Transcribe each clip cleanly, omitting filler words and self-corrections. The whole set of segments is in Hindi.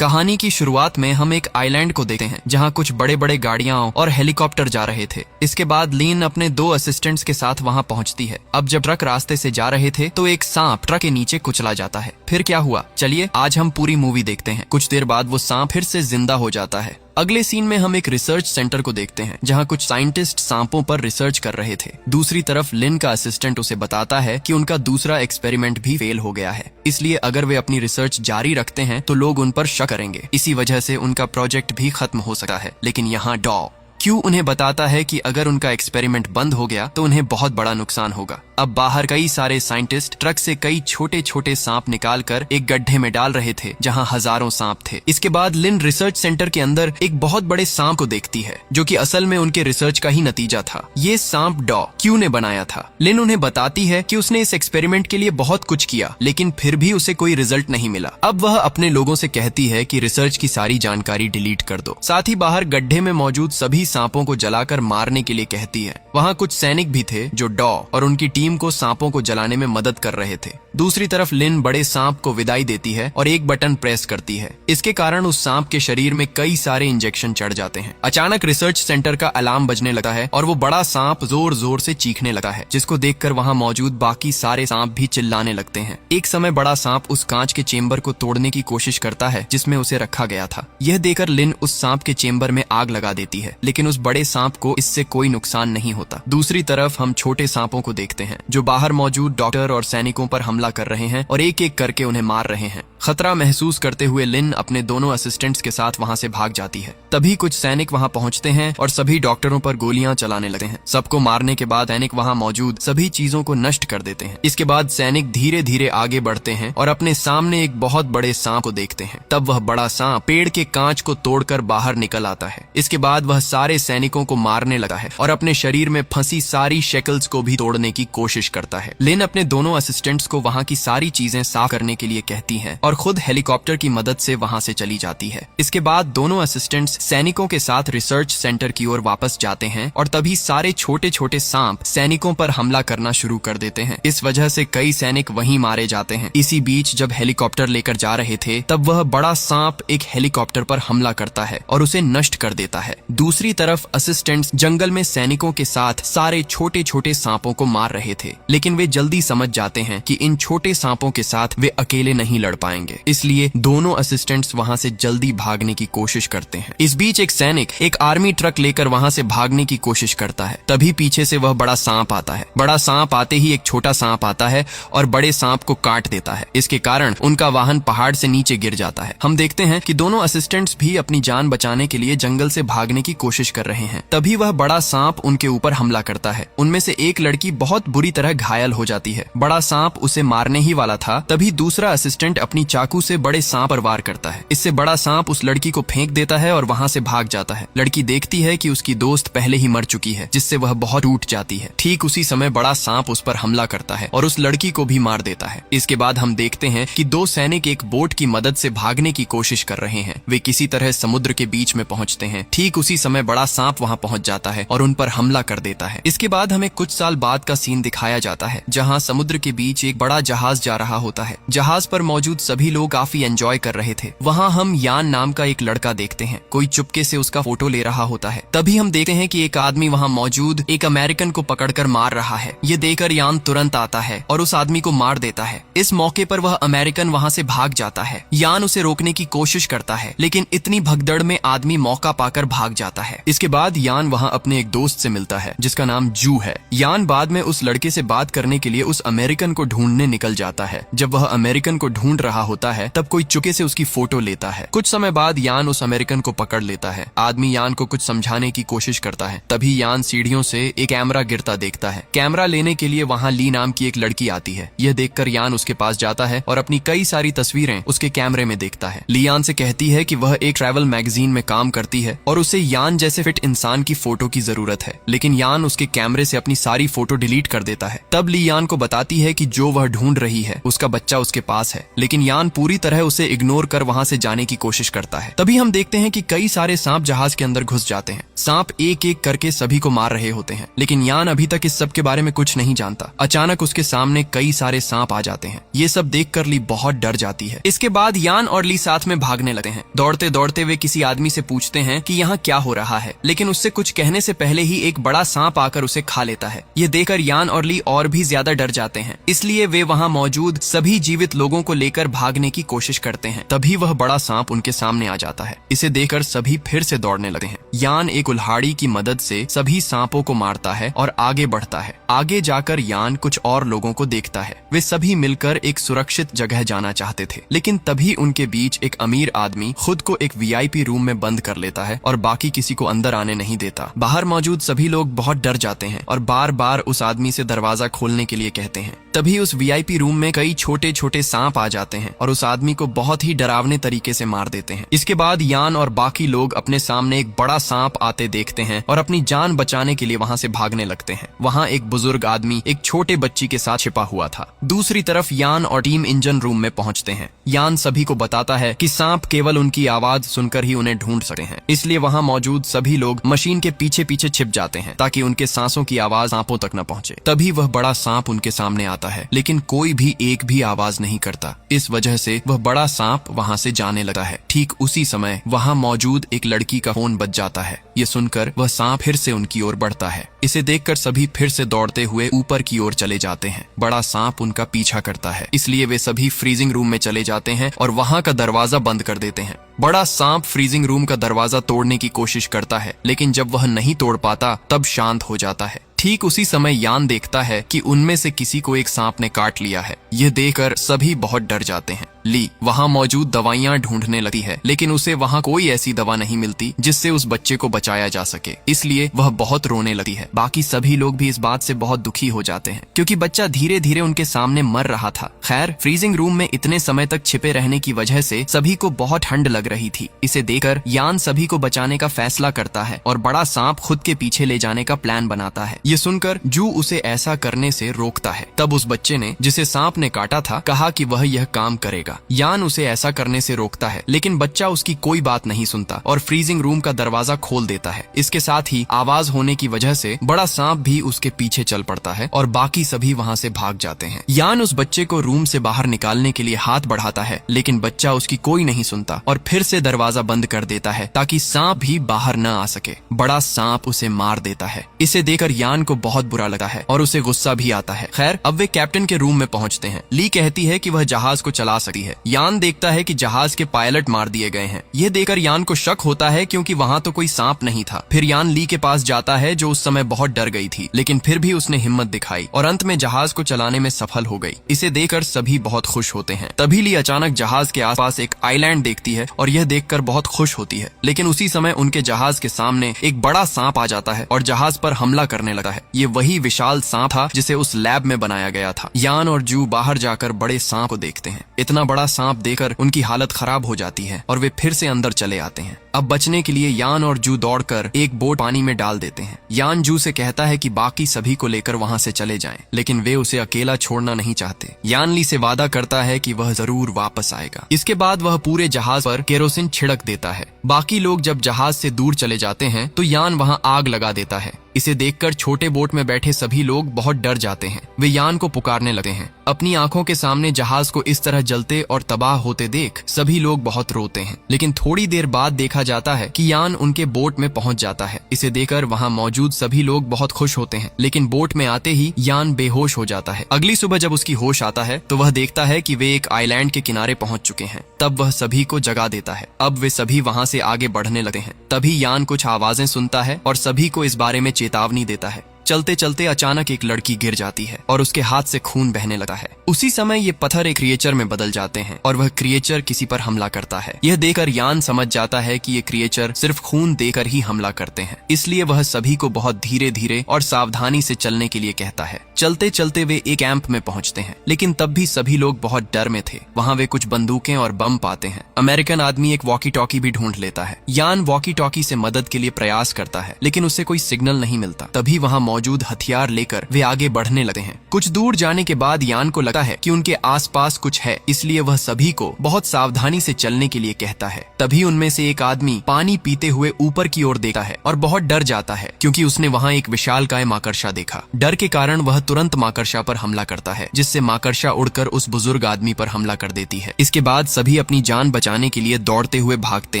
कहानी की शुरुआत में हम एक आइलैंड को देखते हैं जहां कुछ बड़े बड़े गाड़ियां और हेलीकॉप्टर जा रहे थे। इसके बाद लीन अपने 2 असिस्टेंट्स के साथ वहां पहुंचती है। अब जब ट्रक रास्ते से जा रहे थे तो एक सांप ट्रक के नीचे कुचला जाता है। फिर क्या हुआ, चलिए आज हम पूरी मूवी देखते हैं। कुछ देर बाद वो सांप फिर से जिंदा हो जाता है। अगले सीन में हम एक रिसर्च सेंटर को देखते हैं जहां कुछ साइंटिस्ट सांपों पर रिसर्च कर रहे थे। दूसरी तरफ लिन का असिस्टेंट उसे बताता है कि उनका दूसरा एक्सपेरिमेंट भी फेल हो गया है, इसलिए अगर वे अपनी रिसर्च जारी रखते हैं तो लोग उन पर शक करेंगे। इसी वजह से उनका प्रोजेक्ट भी खत्म हो सकता है। लेकिन यहाँ डॉ क्यू उन्हें बताता है कि अगर उनका एक्सपेरिमेंट बंद हो गया तो उन्हें बहुत बड़ा नुकसान होगा। अब बाहर कई सारे साइंटिस्ट ट्रक से कई छोटे छोटे सांप निकालकर एक गड्ढे में डाल रहे थे जहां हजारों सांप थे। इसके बाद लिन रिसर्च सेंटर के अंदर एक बहुत बड़े सांप को देखती है जो कि असल में उनके रिसर्च का ही नतीजा था। ये सांप डॉ क्यू ने बनाया था। लिन उन्हें बताती है कि उसने इस एक्सपेरिमेंट के लिए बहुत कुछ किया लेकिन फिर भी उसे कोई रिजल्ट नहीं मिला। अब वह अपने लोगों से कहती है कि रिसर्च की सारी जानकारी डिलीट कर दो। साथ ही बाहर गड्ढे में मौजूद सभी सांपों को जलाकर मारने के लिए कहती है। वहाँ कुछ सैनिक भी थे जो डॉ और उनकी टीम को सांपों को जलाने में मदद कर रहे थे। दूसरी तरफ लिन बड़े सांप को विदाई देती है और एक बटन प्रेस करती है। इसके कारण उस सांप के शरीर में कई सारे इंजेक्शन चढ़ जाते हैं। अचानक रिसर्च सेंटर का अलार्म बजने लगा है और वो बड़ा सांप जोर जोर से चीखने लगा है, जिसको देखकर वहाँ मौजूद बाकी सारे सांप भी चिल्लाने लगते हैं। एक समय बड़ा सांप उस कांच के चेम्बर को तोड़ने की कोशिश करता है जिसमें उसे रखा गया था। यह देखकर लिन उस सांप के चेम्बर में आग लगा देती है, लेकिन उस बड़े सांप को इससे कोई नुकसान नहीं होता। दूसरी तरफ हम छोटे सांपों को देखते हैं जो बाहर मौजूद डॉक्टर और सैनिकों पर हमला कर रहे हैं और एक एक करके उन्हें मार रहे हैं। खतरा महसूस करते हुए लिन अपने दोनों असिस्टेंट्स के साथ वहां से भाग जाती है। तभी कुछ सैनिक वहां पहुंचते हैं और सभी डॉक्टरों पर गोलियां चलाने लगते हैं। सबको मारने के बाद सैनिक वहां मौजूद सभी चीजों को नष्ट कर देते हैं। इसके बाद सैनिक धीरे धीरे आगे बढ़ते हैं और अपने सामने एक बहुत बड़े सांप को देखते हैं। तब वह बड़ा सांप पेड़ के कांच को तोड़कर बाहर निकल आता है। इसके बाद वह सारे सैनिकों को मारने लगा है और अपने शरीर में फंसी सारी शेकल्स को भी तोड़ने की कोशिश करता है। लिन अपने दोनों असिस्टेंट्स को वहां की सारी चीजें साफ करने के लिए कहती है और खुद हेलीकॉप्टर की मदद से वहां से चली जाती है। इसके बाद दोनों असिस्टेंट्स सैनिकों के साथ रिसर्च सेंटर की ओर वापस जाते हैं और तभी सारे छोटे छोटे सांप सैनिकों पर हमला करना शुरू कर देते हैं। इस वजह से कई सैनिक वहीं मारे जाते हैं। इसी बीच जब हेलीकॉप्टर लेकर जा रहे थे तब वह बड़ा सांप एक हेलीकॉप्टर पर हमला करता है और उसे नष्ट कर देता है। दूसरी तरफ असिस्टेंट्स जंगल में सैनिकों के साथ सारे छोटे छोटे सांपों को मार रहे थे, लेकिन वे जल्दी समझ जाते हैं कि इन छोटे सांपों के साथ वे अकेले नहीं लड़ पाएंगे, इसलिए दोनों असिस्टेंट्स वहां से जल्दी भागने की कोशिश करते हैं। इस बीच एक सैनिक एक आर्मी ट्रक लेकर वहां से भागने की कोशिश करता है। तभी पीछे से वह बड़ा सांप आता है। बड़ा सांप आते ही एक छोटा सांप आता है और बड़े सांप को काट देता है। इसके कारण उनका वाहन पहाड़ से नीचे गिर जाता है। हम देखते हैं कि दोनों असिस्टेंट्स भी अपनी जान बचाने के लिए जंगल से भागने की कोशिश कर रहे हैं। तभी वह बड़ा सांप उनके ऊपर हमला करता है। उनमें से एक लड़की बहुत बुरी तरह घायल हो जाती है। बड़ा सांप उसे मारने ही वाला था, तभी दूसरा असिस्टेंट अपनी चाकू से बड़े सांप पर वार करता है। इससे बड़ा सांप उस लड़की को फेंक देता है और वहां से भाग जाता है। लड़की देखती है कि उसकी दोस्त पहले ही मर चुकी है, जिससे वह बहुत टूट जाती है। ठीक उसी समय बड़ा सांप उस पर हमला करता है और उस लड़की को भी मार देता है। इसके बाद हम देखते हैं कि 2 सैनिक एक बोट की मदद से भागने की कोशिश कर रहे हैं। वे किसी तरह समुद्र के बीच में पहुंचते हैं। ठीक उसी समय बड़ा सांप वहां पहुंच जाता है और उन पर हमला कर देता है। इसके बाद हमें कुछ साल बाद का सीन दिखाया जाता है जहां समुद्र के बीच एक बड़ा जहाज जा रहा होता है। जहाज पर मौजूद सभी लोग काफी एंजॉय कर रहे थे। वहां हम यान नाम का एक लड़का देखते हैं। कोई चुपके से उसका फोटो ले रहा होता है। तभी हम देखते हैं कि एक आदमी वहां मौजूद एक अमेरिकन को पकड़कर मार रहा है। ये देखकर यान तुरंत आता है और उस आदमी को मार देता है। इस मौके पर वह अमेरिकन वहां से भाग जाता है। यान उसे रोकने की कोशिश करता है, लेकिन इतनी भगदड़ में आदमी मौका पाकर भाग जाता है। इसके बाद यान वहां अपने एक दोस्त से मिलता है जिसका नाम जू है। यान बाद में उस लड़के से बात करने के लिए उस अमेरिकन को ढूंढने निकल जाता है। जब वह अमेरिकन को ढूंढ रहा होता है तब कोई चुपके से उसकी फोटो लेता है। कुछ समय बाद यान उस अमेरिकन को पकड़ लेता है। आदमी यान को कुछ समझाने की कोशिश करता है। तभी यान सीढ़ियों से एक कैमरा गिरता देखता है। कैमरा लेने के लिए वहां ली नाम की एक लड़की आती है। यह देखकर यान उसके पास जाता है और अपनी कई सारी तस्वीरें उसके कैमरे में देखता है। ली यान से कहती है कि वह एक ट्रैवल मैगजीन में काम करती है और उसे यान जैसे फिट इंसान की फोटो की जरूरत है, लेकिन लेकिन यान उसके कैमरे से अपनी सारी फोटो डिलीट कर देता है। तब ली यान को बताती है कि जो वह ढूंढ रही है उसका बच्चा उसके पास है, लेकिन यान पूरी तरह उसे इग्नोर कर वहां से जाने की कोशिश करता है। तभी हम देखते हैं कि कई सारे सांप जहाज के अंदर घुस जाते हैं। सांप एक एक करके सभी को मार रहे होते हैं, लेकिन यान अभी तक इस सब के बारे में कुछ नहीं जानता। अचानक उसके सामने कई सारे सांप आ जाते हैं। ये सब देखकर ली बहुत डर जाती है। इसके बाद यान और ली साथ में भागने लगते हैं। दौड़ते दौड़ते वे किसी आदमी से पूछते हैं कि यहाँ क्या हो रहा है, लेकिन उससे कुछ कहने से पहले ही एक बड़ा सांप आकर उसे खा लेता है। ये देखकर यान और ली और भी ज्यादा डर जाते हैं, इसलिए वे वहाँ मौजूद सभी जीवित लोगों को लेकर भागने की कोशिश करते हैं। तभी वह बड़ा सांप उनके सामने आ जाता है। इसे देखकर सभी फिर से दौड़ने लगते हैं। यान एक कुल्हाड़ी की मदद से सभी सांपों को मारता है और आगे बढ़ता है। आगे जाकर यान कुछ और लोगों को देखता है। वे सभी मिलकर एक सुरक्षित जगह जाना चाहते थे, लेकिन तभी उनके बीच एक अमीर आदमी खुद को एक वीआईपी रूम में बंद कर लेता है और बाकी किसी को अंदर आने नहीं देता। बाहर मौजूद सभी लोग बहुत डर जाते हैं और बार बार उस आदमी से दरवाजा खोलने के लिए कहते हैं। तभी उस वीआईपी रूम में कई छोटे छोटे सांप आ जाते हैं और उस आदमी को बहुत ही डरावने तरीके से मार देते हैं। इसके बाद यान और बाकी लोग अपने सामने एक बड़ा सांप आते देखते हैं और अपनी जान बचाने के लिए वहां से भागने लगते हैं। वहां एक बुजुर्ग आदमी एक छोटे बच्ची के साथ छिपा हुआ था। दूसरी तरफ यान और टीम इंजन रूम में पहुंचते हैं। यान सभी को बताता है कि सांप केवल उनकी आवाज सुनकर ही उन्हें ढूंढ सकते हैं, इसलिए वहां मौजूद सभी लोग मशीन के पीछे पीछे छिप जाते हैं ताकि उनके सांसों की आवाज सांपों तक न पहुंचे। तभी वह बड़ा सांप उनके सामने आता है, लेकिन कोई भी एक भी आवाज नहीं करता। इस वजह से वह बड़ा सांप वहां से जाने लगा है। ठीक उसी समय वहां मौजूद एक लड़की का फोन बज जाता है। ये सुनकर वह सांप फिर से उनकी ओर बढ़ता है। इसे देखकर सभी फिर से दौड़ते हुए ऊपर की ओर चले जाते हैं। बड़ा सांप उनका पीछा करता है, इसलिए वे सभी फ्रीजिंग रूम में चले जाते हैं और वहां का दरवाजा बंद कर देते हैं। बड़ा सांप फ्रीजिंग रूम का दरवाजा तोड़ने की कोशिश करता है, लेकिन जब वह नहीं तोड़ पाता तब शांत हो जाता है। ठीक उसी समय यान देखता है कि उनमें से किसी को एक सांप ने काट लिया है। यह देखकर सभी बहुत डर जाते हैं। ली वहां मौजूद दवाइयां ढूंढने लगती है, लेकिन उसे वहां कोई ऐसी दवा नहीं मिलती जिससे उस बच्चे को बचाया जा सके, इसलिए वह बहुत रोने लगती है। बाकी सभी लोग भी इस बात से बहुत दुखी हो जाते हैं, क्योंकि बच्चा धीरे धीरे उनके सामने मर रहा था। खैर, फ्रीजिंग रूम में इतने समय तक छिपे रहने की वजह से सभी को बहुत ठंड लग रही थी। इसे देखकर यान सभी को बचाने का फैसला करता है और बड़ा सांप खुद के पीछे ले जाने का प्लान बनाता है। ये सुनकर जू उसे ऐसा करने से रोकता है। तब उस बच्चे ने, जिसे सांप ने काटा था, कहा कि वह यह काम करेगा। यान उसे ऐसा करने से रोकता है, लेकिन बच्चा उसकी कोई बात नहीं सुनता और फ्रीजिंग रूम का दरवाजा खोल देता है। इसके साथ ही आवाज होने की वजह से बड़ा सांप भी उसके पीछे चल पड़ता है और बाकी सभी वहां से भाग जाते हैं। यान उस बच्चे को रूम से बाहर निकालने के लिए हाथ बढ़ाता है, लेकिन बच्चा उसकी कोई नहीं सुनता और फिर से दरवाजा बंद कर देता है ताकि सांप भी बाहर न आ सके। बड़ा सांप उसे मार देता है। इसे देखकर यान को बहुत बुरा लगा है और उसे गुस्सा भी आता है। खैर, अब वे कैप्टन के रूम में पहुंचते हैं। ली कहती है कि वह जहाज को चला सकती है। यान देखता है कि जहाज के पायलट मार दिए गए हैं। यह देखकर यान को शक होता है, क्योंकि वहां तो कोई सांप नहीं था। फिर यान ली के पास जाता है, जो उस समय बहुत डर गई थी, लेकिन फिर भी उसने हिम्मत दिखाई और अंत में जहाज को चलाने में सफल हो गई। इसे देखकर सभी बहुत खुश होते हैं। तभी ली अचानक जहाज के आसपास एक आइलैंड देखती है और यह देखकर बहुत खुश होती है, लेकिन उसी समय उनके जहाज के सामने एक बड़ा सांप आ जाता है और जहाज पर हमला करने लगा है। ये वही विशाल सांप था जिसे उस लैब में बनाया गया था। यान और जू बाहर जाकर बड़े सांप को देखते हैं। इतना बड़ा सांप देखकर उनकी हालत खराब हो जाती है और वे फिर से अंदर चले आते हैं। अब बचने के लिए यान और जू दौड़कर एक बोट पानी में डाल देते हैं। यान जू से कहता है कि बाकी सभी को लेकर वहां से चले जाएं, लेकिन वे उसे अकेला छोड़ना नहीं चाहते। यान ली से वादा करता है कि वह जरूर वापस आएगा। इसके बाद वह पूरे जहाज पर केरोसिन छिड़क देता है। बाकी लोग जब जहाज से दूर चले जाते हैं तो यान वहां आग लगा देता है। इसे देखकर छोटे बोट में बैठे सभी लोग बहुत डर जाते हैं। वे यान को पुकारने लगते हैं। अपनी आंखों के सामने जहाज को इस तरह जलते और तबाह होते देख सभी लोग बहुत रोते हैं, लेकिन थोड़ी देर बाद देखा जाता है कि यान उनके बोट में पहुंच जाता है। इसे देखकर वहां मौजूद सभी लोग बहुत खुश होते हैं, लेकिन बोट में आते ही यान बेहोश हो जाता है। अगली सुबह जब उसकी होश आता है तो वह देखता है कि वे एक आइलैंड के किनारे पहुंच चुके हैं। तब वह सभी को जगा देता है। अब वे सभी वहां से आगे बढ़ने लगते हैं। तभी यान कुछ आवाजें सुनता है और सभी को इस बारे में चेतावनी देता है। चलते चलते अचानक एक लड़की गिर जाती है और उसके हाथ से खून बहने लगता है। उसी समय ये पत्थर एक क्रिएचर में बदल जाते हैं और वह क्रिएचर किसी पर हमला करता है। यह देखकर यान समझ जाता है कि ये क्रिएचर सिर्फ खून देकर ही हमला करते हैं, इसलिए वह सभी को बहुत धीरे धीरे और सावधानी से चलने के लिए कहता है। चलते चलते वे एक कैंप में पहुंचते हैं, लेकिन तब भी सभी लोग बहुत डर में थे। वहाँ वे कुछ बंदूकें और बम पाते हैं। अमेरिकन आदमी एक वॉकी टॉकी भी ढूंढ लेता है। यान वॉकी टॉकी से मदद के लिए प्रयास करता है, लेकिन उससे कोई सिग्नल नहीं मिलता। तभी वहाँ मौजूद हथियार लेकर वे आगे बढ़ने लगते हैं। कुछ दूर जाने के बाद यान को लगता है कि उनके आसपास कुछ है, इसलिए वह सभी को बहुत सावधानी से चलने के लिए कहता है। तभी उनमें से एक आदमी पानी पीते हुए ऊपर की ओर देखता है और बहुत डर जाता है, क्योंकि उसने वहाँ एक विशालकाय माकड़सा देखा। डर के कारण वह तुरंत माकड़सा पर हमला करता है, जिससे माकड़सा उड़कर उस बुजुर्ग आदमी पर हमला कर देती है। इसके बाद सभी अपनी जान बचाने के लिए दौड़ते हुए भागते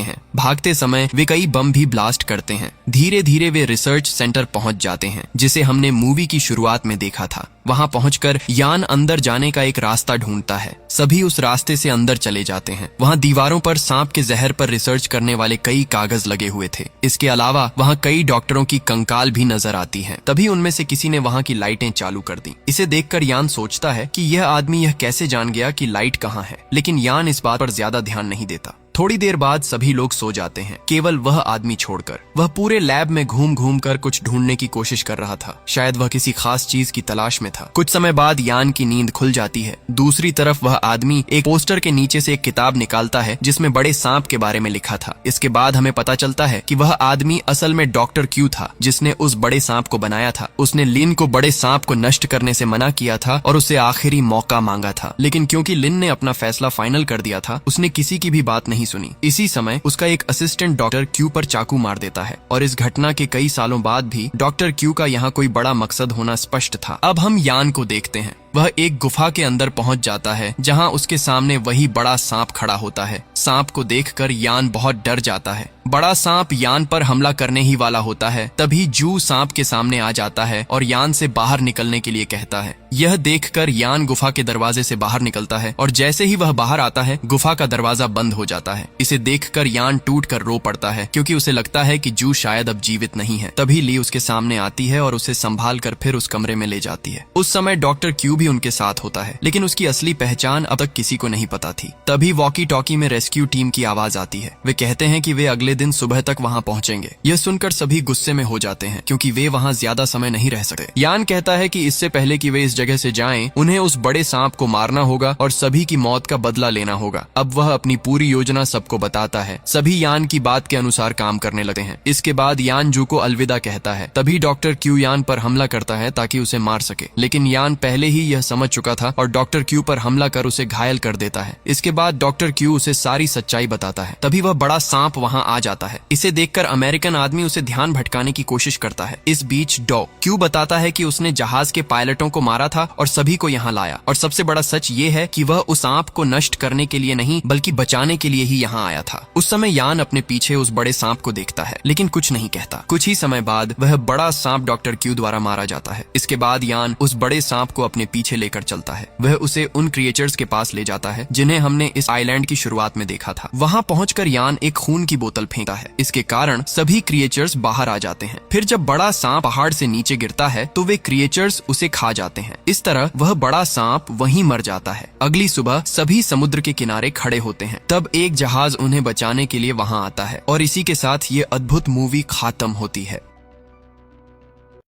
हैं। भागते समय वे कई बम भी ब्लास्ट करते हैं। धीरे धीरे वे रिसर्च सेंटर पहुंच जाते हैं, जिसे हमने मूवी की शुरुआत में देखा था। वहां पहुंचकर यान अंदर जाने का एक रास्ता ढूंढता है। सभी उस रास्ते से अंदर चले जाते हैं। वहां दीवारों पर सांप के जहर पर रिसर्च करने वाले कई कागज लगे हुए थे। इसके अलावा वहां कई डॉक्टरों की कंकाल भी नजर आती हैं। तभी उनमें से किसी ने वहां की लाइटें चालू कर दी। इसे देखकर यान सोचता है कि यह आदमी यह कैसे जान गया कि लाइट कहाँ है, लेकिन यान इस बात पर ज्यादा ध्यान नहीं देता। थोड़ी देर बाद सभी लोग सो जाते हैं, केवल वह आदमी छोड़कर। वह पूरे लैब में घूम घूम कर कुछ ढूंढने की कोशिश कर रहा था। शायद वह किसी खास चीज की तलाश में था। कुछ समय बाद यान की नींद खुल जाती है। दूसरी तरफ वह आदमी एक पोस्टर के नीचे से एक किताब निकालता है, जिसमें बड़े सांप के बारे में लिखा था। इसके बाद हमें पता चलता है कि वह आदमी असल में डॉक्टर क्यू था, जिसने उस बड़े सांप को बनाया था। उसने लिन को बड़े सांप को नष्ट करने से मना किया था और उससे आखिरी मौका मांगा था, लेकिन क्योंकि लिन ने अपना फैसला फाइनल कर दिया था, उसने किसी की भी बात नहीं सुनी। इसी समय उसका एक असिस्टेंट डॉक्टर क्यू पर चाकू मार देता है और इस घटना के कई सालों बाद भी डॉक्टर क्यू का यहाँ कोई बड़ा मकसद होना स्पष्ट था। अब हम यान को देखते हैं। वह एक गुफा के अंदर पहुंच जाता है, जहां उसके सामने वही बड़ा सांप खड़ा होता है। सांप को देखकर यान बहुत डर जाता है। बड़ा सांप यान पर हमला करने ही वाला होता है। तभी जू सांप के सामने आ जाता है और यान से बाहर निकलने के लिए कहता है। यह देखकर यान गुफा के दरवाजे से बाहर निकलता है और जैसे ही वह बाहर आता है, गुफा का दरवाजा बंद हो जाता है। इसे देखकर यान टूट कर रो पड़ता है, क्योंकि उसे लगता है कि जू शायद अब जीवित नहीं है। तभी ली उसके सामने आती है और उसे संभाल कर फिर उस कमरे में ले जाती है। उस समय डॉक्टर क्यू भी उनके साथ होता है, लेकिन उसकी असली पहचान अब तक किसी को नहीं पता थी। तभी वॉकी टॉकी में रेस्क्यू टीम की आवाज आती है। वे कहते हैं कि वे अगले दिन सुबह तक वहां पहुंचेंगे। यह सुनकर सभी गुस्से में हो जाते हैं, क्योंकि वे वहां ज्यादा समय नहीं रह सकते। यान कहता है कि इससे पहले कि वे इस जगह से जाएं, उन्हें उस बड़े सांप को मारना होगा और सभी की मौत का बदला लेना होगा। अब वह अपनी पूरी योजना सबको बताता है। सभी यान की बात के अनुसार काम करने लगते हैं। इसके बाद यान जू को अलविदा कहता है। तभी डॉक्टर क्यू यान पर हमला करता है ताकि उसे मार सके, लेकिन यान पहले ही यह समझ चुका था और डॉक्टर क्यू पर हमला कर उसे घायल कर देता है। इसके बाद डॉक्टर क्यू उसे सारी सच्चाई बताता है। तभी वह बड़ा सांप वहां आ जाता है। इसे देखकर अमेरिकन आदमी उसे ध्यान भटकाने की कोशिश करता है। इस बीच क्यू बताता है कि उसने जहाज के पायलटों को मारा था और सभी को यहाँ लाया, और सबसे बड़ा सच ये है कि वह उस सांप को नष्ट करने के लिए नहीं बल्कि बचाने के लिए ही यहाँ आया था। उस समय यान अपने पीछे उस बड़े सांप को देखता है, लेकिन कुछ नहीं कहता। कुछ ही समय बाद वह बड़ा सांप डॉक्टर क्यू द्वारा मारा जाता है। इसके बाद यान उस बड़े सांप को अपने पीछे लेकर चलता है। वह उसे उन क्रिएचर्स के पास ले जाता है जिन्हें हमने इस आइलैंड की शुरुआत में देखा था। वहां पहुंचकर यान एक खून की बोतल फेंकता है। इसके कारण सभी क्रिएचर्स बाहर आ जाते हैं। फिर जब बड़ा सांप पहाड़ से नीचे गिरता है तो वे क्रिएचर्स उसे खा जाते हैं। इस तरह वह बड़ा सांप वहीं मर जाता है। अगली सुबह सभी समुद्र के किनारे खड़े होते हैं। तब एक जहाज उन्हें बचाने के लिए वहां आता है और इसी के साथ ये अद्भुत मूवी खत्म होती है।